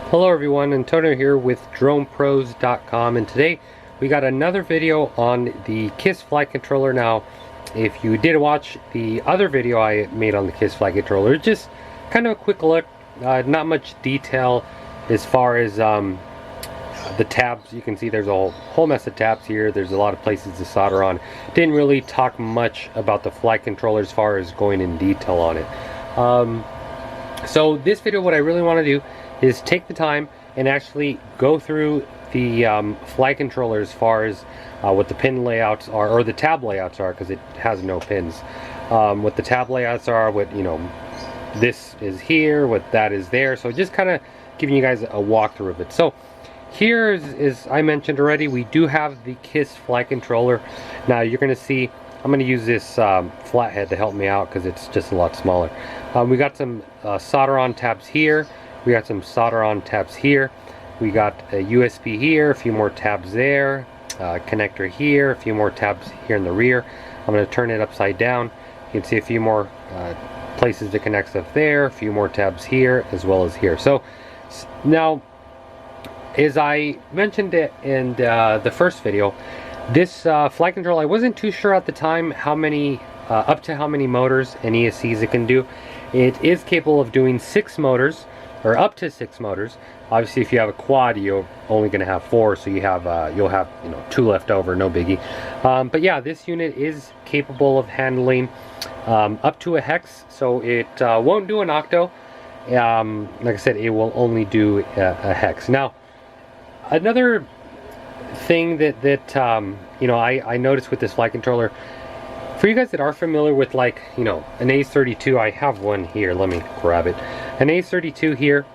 Hello everyone, Antonio here with DronePros.com, and today we got another video on the KISS flight controller. Now, if you did watch the other video I made on the KISS flight controller, just kind of a quick look, not much detail as far as the tabs. You can see there's a whole mess of tabs here. There's a lot of places to solder on. Didn't really talk much about the flight controller as far as going in detail on it. So this video, what I really want to do is take the time and actually go through the flight controller as far as what the pin layouts are, or the tab layouts are, because it has no pins. What the tab layouts are, what, you know, this is here, what that is there. So just kind of giving you guys a walkthrough of it. So here is I mentioned already, we do have the KISS flight controller. Now you're going to see, I'm going to use this flathead to help me out because it's just a lot smaller. We got some solder on tabs here. We got some solder on tabs here. We got a USB here, a few more tabs there, connector here, a few more tabs here in the rear. I'm going to turn it upside down. You can see a few more places to connect stuff there, a few more tabs here as well as here. So now, as I mentioned it in the first video, this flight control, I wasn't too sure at the time how many, up to how many motors and ESCs it can do. It is capable of doing 6 motors, or up to 6 motors. Obviously, if you have a quad, you're only going to have 4, so you have you'll have 2 left over, no biggie. But yeah, this unit is capable of handling up to a hex, so it won't do an octo. Like I said, it will only do a hex. Now, another thing that I noticed with this flight controller, for you guys that are familiar with, like, an ACE-32, I have one here, let me grab it. An ACE-32 here,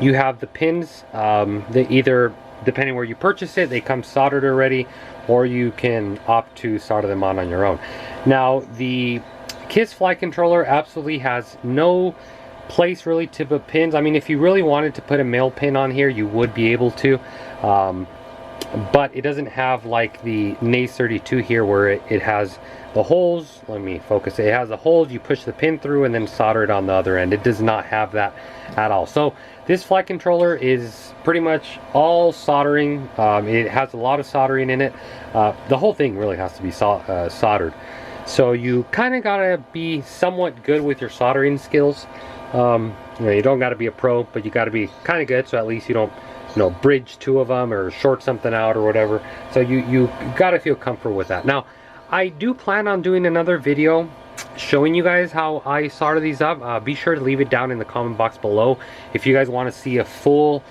you have the pins, that either, depending where you purchase it, they come soldered already, or you can opt to solder them on your own. Now, the KISS flight controller absolutely has no place really to put pins. I mean, if you really wanted to put a male pin on here, you would be able to. But it doesn't have like the ACE-32 here where it has the holes. Let me focus. It has the holes, you push the pin through and then solder it on the other end. It does not have that at all. So this flight controller is pretty much all soldering. It has a lot of soldering in it. The whole thing really has to be soldered. So you kind of gotta be somewhat good with your soldering skills. You don't gotta be a pro, but you gotta be kind of good, so at least you don't bridge 2 of them or short something out or whatever. So you gotta feel comfortable with that. Now, I do plan on doing another video showing you guys how I solder these up. Be sure to leave it down in the comment box below if you guys want to see a full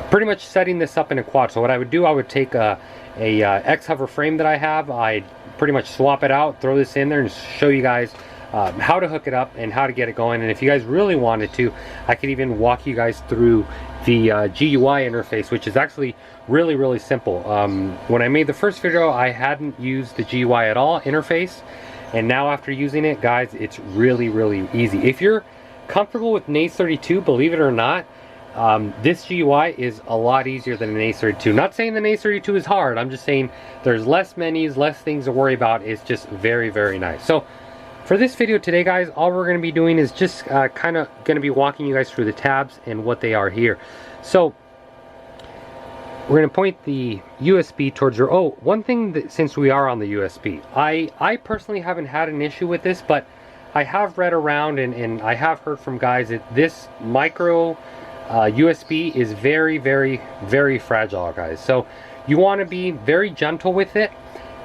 pretty much setting this up in a quad. So what I would do, I would take a X-Hover frame that I have, I'd pretty much swap it out, throw this in there, and show you guys how to hook it up and how to get it going. And if you guys really wanted to, I could even walk you guys through the GUI interface, which is actually really simple. When I made the first video, I hadn't used the GUI at all interface, and now after using it, guys, it's really easy. If you're comfortable with an ACE-32, believe it or not, this GUI is a lot easier than an ACE-32. Not saying the ACE-32 is hard, I'm just saying there's less menus, less things to worry about. It's just very nice. So for this video today, guys, all we're going to be doing is just kind of going to be walking you guys through the tabs and what they are here. So we're going to point the USB towards your, one thing that, since we are on the USB, I personally haven't had an issue with this, but I have read around and I have heard from guys that this micro USB is very fragile, guys. So you want to be very gentle with it.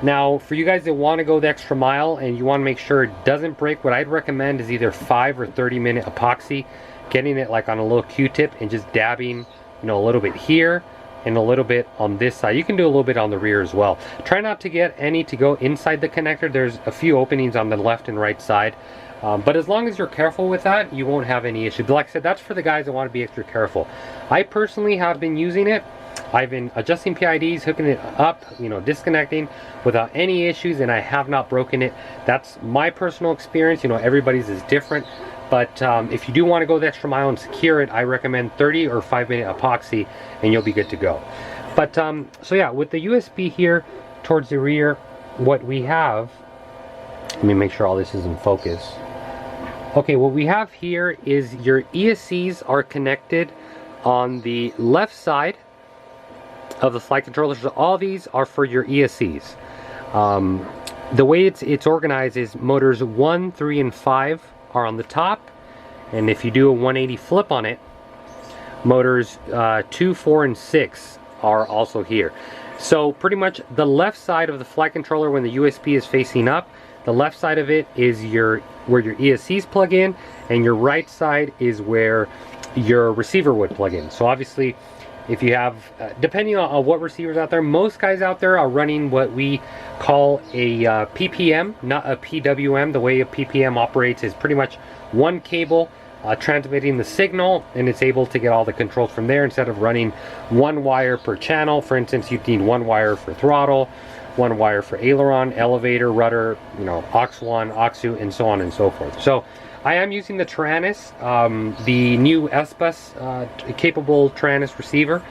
Now, for you guys that want to go the extra mile and you want to make sure it doesn't break, what I'd recommend is either 5 or 30-minute epoxy, getting it like on a little Q-tip and just dabbing, a little bit here and a little bit on this side. You can do a little bit on the rear as well. Try not to get any to go inside the connector. There's a few openings on the left and right side. But as long as you're careful with that, you won't have any issue. But like I said, that's for the guys that want to be extra careful. I personally have been using it. I've been adjusting PIDs, hooking it up, disconnecting without any issues, and I have not broken it. That's my personal experience. Everybody's is different. But if you do want to go the extra mile and secure it, I recommend 30 or 5-minute epoxy, and you'll be good to go. But so yeah, with the USB here towards the rear, what we have, let me make sure all this is in focus. Okay, what we have here is your ESCs are connected on the left side of the flight controller. So all these are for your ESCs. The way it's organized is motors 1, 3, and 5 are on the top, and if you do a 180 flip on it, motors 2, 4, and 6 are also here. So pretty much the left side of the flight controller, when the USB is facing up, the left side of it is where your ESCs plug in, and your right side is where your receiver would plug in. So obviously, if you have, depending on what receivers out there, most guys out there are running what we call a PPM, not a PWM. The way a PPM operates is pretty much one cable transmitting the signal, and it's able to get all the controls from there instead of running one wire per channel. For instance, you need one wire for throttle, one wire for aileron, elevator, rudder, you know, aux1, aux2, and so on and so forth. So I am using the Taranis, the new S-Bus capable Taranis receiver.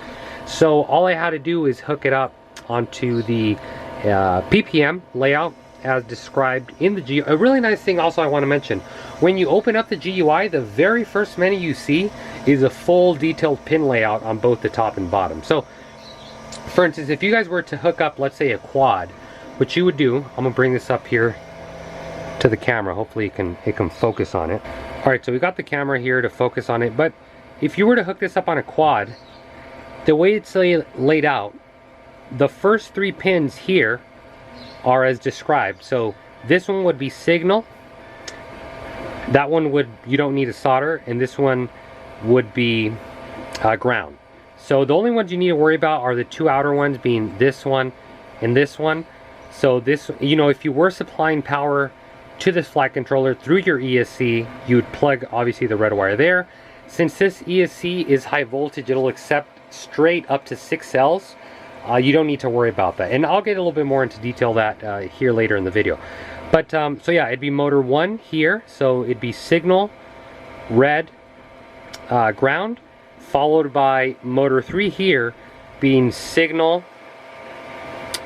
So all I had to do is hook it up onto the PPM layout as described in the GUI. A really nice thing also I want to mention, when you open up the GUI, the very first menu you see is a full detailed pin layout on both the top and bottom. So for instance, if you guys were to hook up, let's say, a quad, what you would do, I'm gonna bring this up here to the camera, hopefully it can focus on it. All right, so we got the camera here to focus on it, but if you were to hook this up on a quad, the way it's laid out, the first 3 pins here are as described. So this one would be signal, that one would, you don't need a solder, and this one would be ground. So the only ones you need to worry about are the 2 outer ones, being this one and this one. So this, you know, if you were supplying power to this flight controller through your ESC, you would plug obviously the red wire there. Since this ESC is high voltage, it'll accept straight up to 6 cells. You don't need to worry about that, and I'll get a little bit more into detail that here later in the video. But so yeah, it'd be motor 1 here, so it'd be signal, red, ground, followed by motor 3 here being signal,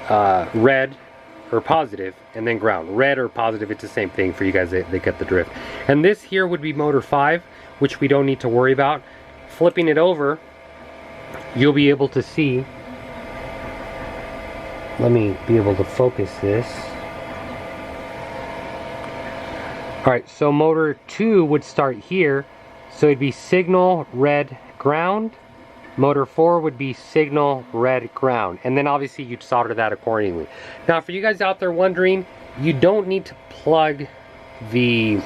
red or positive, and then ground. Red or positive, it's the same thing for you guys that get the drift. And this here would be motor 5, which we don't need to worry about. Flipping it over, you'll be able to see, let me be able to focus this. Alright, so motor 2 would start here, so it'd be signal, red, ground. Motor 4 would be signal, red, ground. And then obviously you'd solder that accordingly. Now for you guys out there wondering, you don't need to plug the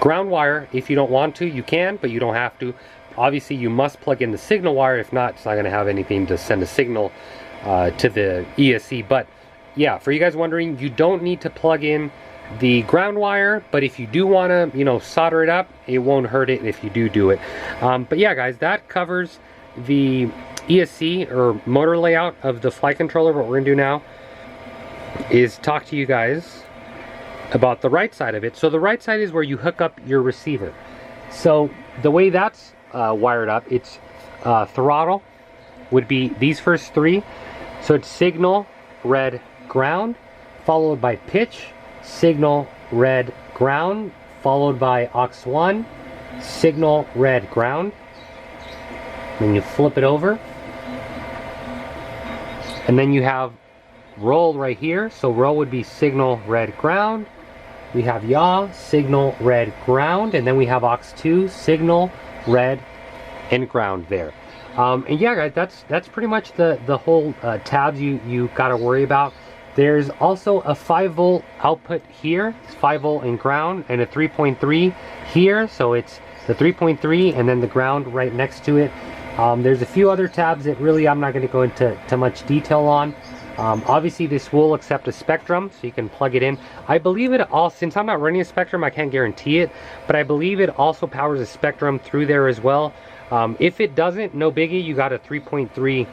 ground wire. If you don't want to, you can, but you don't have to. Obviously you must plug in the signal wire. If not, it's not going to have anything to send a signal to the ESC. But yeah, for you guys wondering, you don't need to plug in the ground wire, but if you do want to, you know, solder it up, it won't hurt it if you do it. But yeah guys, that covers the ESC or motor layout of the flight controller. What we're gonna do now is talk to you guys about the right side of it. So the right side is where you hook up your receiver. So the way that's wired up, it's throttle would be these first 3. So it's signal, red, ground, followed by pitch, signal, red, ground, followed by aux1, signal, red, ground. Then you flip it over, and then you have roll right here. So roll would be signal, red, ground. We have yaw, signal, red, ground, and then we have aux2, signal, red, and ground there. And yeah guys, that's pretty much the whole tabs you got to worry about. There's also a 5-volt output here. It's 5-volt in ground, and a 3.3 here. So it's the 3.3 and then the ground right next to it. There's a few other tabs that really I'm not going to go into much detail on. Obviously this will accept a Spectrum, so you can plug it in. I believe it all, since I'm not running a Spectrum, I can't guarantee it, but I believe it also powers a Spectrum through there as well. If it doesn't, no biggie, you got a 3.3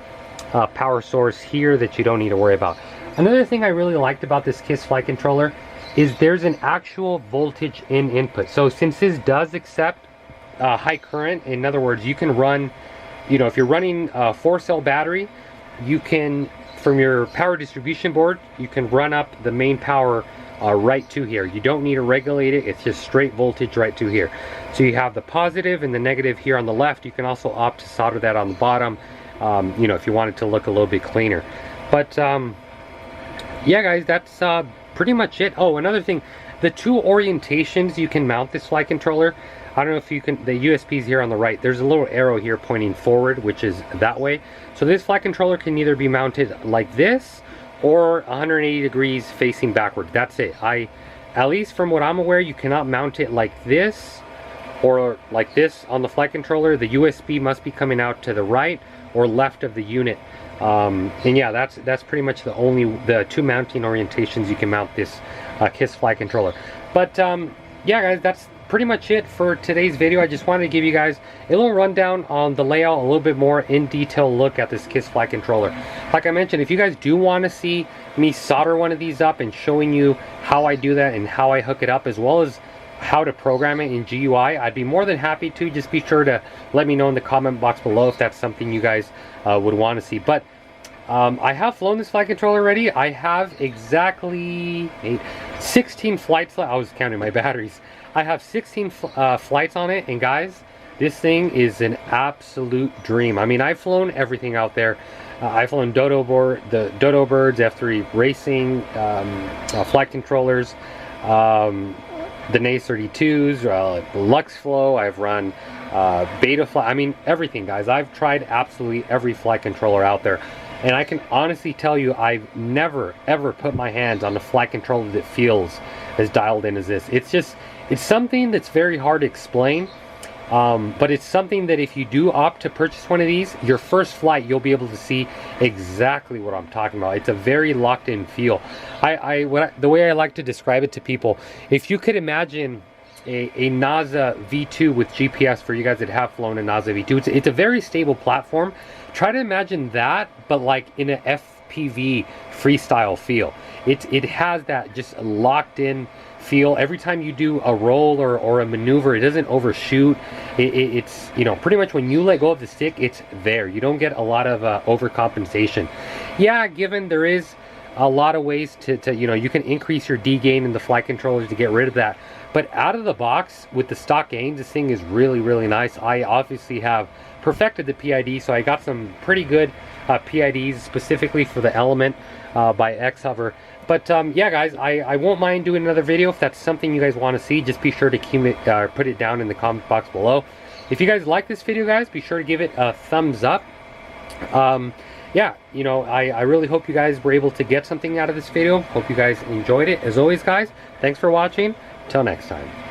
power source here that you don't need to worry about. Another thing I really liked about this KISS flight controller is there's an actual voltage in input. So since this does accept high current, in other words, you can run, you know, if you're running a 4-cell battery, you can, from your power distribution board, you can run up the main power right to here. You don't need to regulate it, it's just straight voltage right to here. So you have the positive and the negative here on the left. You can also opt to solder that on the bottom, you know, if you want it to look a little bit cleaner. But yeah guys, that's pretty much it. Oh, another thing, the two orientations you can mount this flight controller, I don't know if you can, the USB's here on the right, there's a little arrow here pointing forward, which is that way. So this flight controller can either be mounted like this or 180 degrees facing backward. That's it. At least from what I'm aware, you cannot mount it like this or like this on the flight controller. The USB must be coming out to the right or left of the unit. And yeah, that's pretty much the two mounting orientations you can mount this KISS flight controller. But yeah guys, that's pretty much it for today's video. I just wanted to give you guys a little rundown on the layout, a little bit more in detail look at this KISS flight controller. Like I mentioned, if you guys do want to see me solder one of these up and showing you how I do that and how I hook it up, as well as how to program it in GUI, I'd be more than happy to. Just be sure to let me know in the comment box below if that's something you guys would want to see. But I have flown this flight controller already. I have exactly 16 flights left. I was counting my batteries. I have 16 flights on it, and guys, this thing is an absolute dream. I mean, I've flown everything out there. I've flown the Dodo Birds, F3 Racing, flight controllers, the Naze 32s, LuxFlow. I've run Betaflight. I mean, everything, guys. I've tried absolutely every flight controller out there. And I can honestly tell you, I've never, ever put my hands on a flight controller that feels as dialed in as this. It's something that's very hard to explain. But it's something that if you do opt to purchase one of these, your first flight, you'll be able to see exactly what I'm talking about. It's a very locked in feel. The way I like to describe it to people, if you could imagine a NASA V2 with GPS, for you guys that have flown a NASA V2, it's a very stable platform. Try to imagine that, but like in an FPV freestyle feel. It has that just locked in feel. Every time you do a roll or a maneuver, it doesn't overshoot. It's, you know, pretty much when you let go of the stick, it's there. You don't get a lot of overcompensation. Yeah, given there is a lot of ways to you know, you can increase your D gain in the flight controllers to get rid of that. But out of the box with the stock gains, this thing is really, really nice. I obviously have perfected the PID, so I got some pretty good PIDs specifically for the Element by X-Hover. But yeah guys, I won't mind doing another video if that's something you guys want to see. Just be sure to keep it, put it down in the comment box below. If you guys like this video, guys, be sure to give it a thumbs up. Yeah, you know, I really hope you guys were able to get something out of this video. Hope you guys enjoyed it. As always, guys, thanks for watching. Till next time.